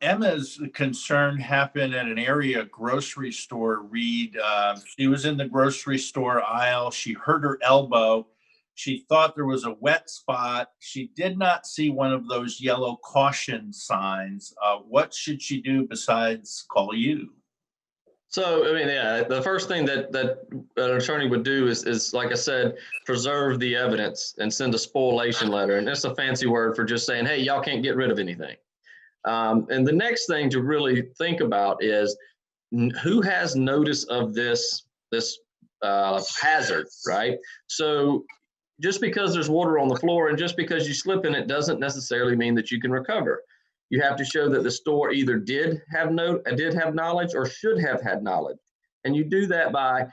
Emma's concern happened at an area grocery store, Reed. She was in the grocery store aisle. She hurt her elbow. She thought there was a wet spot. She did not see one of those yellow caution signs. What should she do besides call you? So, I mean, yeah, the first thing that an attorney would do is, like I said, preserve the evidence and send a spoliation letter. And that's a fancy word for just saying, hey, y'all can't get rid of anything. And the next thing to really think about is who has notice of this hazard, right? So just because there's water on the floor and just because you slip in it doesn't necessarily mean that you can recover. You have to show that the store either did have knowledge or should have had knowledge. And you do that by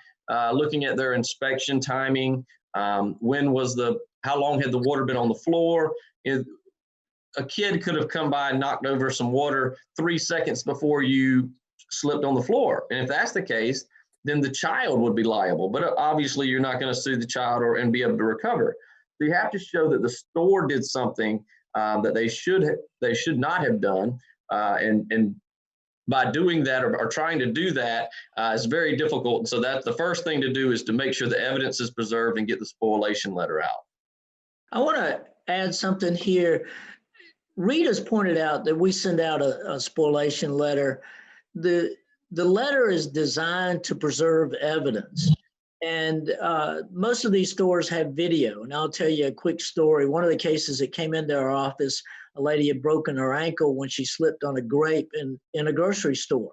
looking at their inspection timing. How long had the water been on the floor? A kid could have come by and knocked over some water 3 seconds before you slipped on the floor. And if that's the case, then the child would be liable. But obviously you're not going to sue the child and be able to recover. So you have to show that the store did something that they should not have done. And by doing that or trying to do that is very difficult. So that's the first thing to do, is to make sure the evidence is preserved and get the spoliation letter out. I want to add something here. Rita's pointed out that we send out a spoliation letter. The letter is designed to preserve evidence. And most of these stores have video. And I'll tell you a quick story. One of the cases that came into our office, a lady had broken her ankle when she slipped on a grape in a grocery store.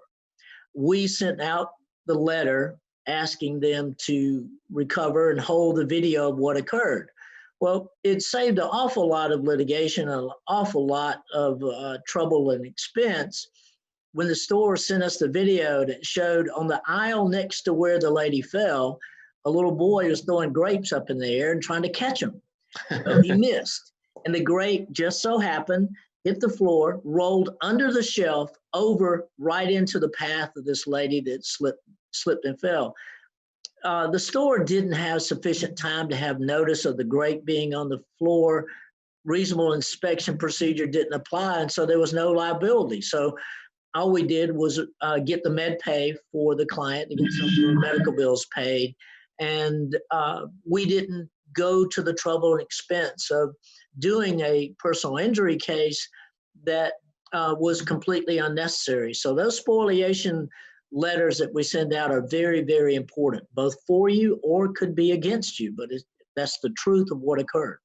We sent out the letter asking them to recover and hold the video of what occurred. Well, it saved an awful lot of litigation, an awful lot of trouble and expense when the store sent us the video that showed on the aisle next to where the lady fell, a little boy was throwing grapes up in the air and trying to catch them. He missed. And the grape just so happened, hit the floor, rolled under the shelf, over right into the path of this lady that slipped and fell. The store didn't have sufficient time to have notice of the grape being on the floor. Reasonable inspection procedure didn't apply, and so there was no liability. So all we did was get the med pay for the client to get some of the medical bills paid. And we didn't go to the trouble and expense of doing a personal injury case that was completely unnecessary. So those spoliation letters that we send out are very, very important, both for you or could be against you, but that's the truth of what occurred.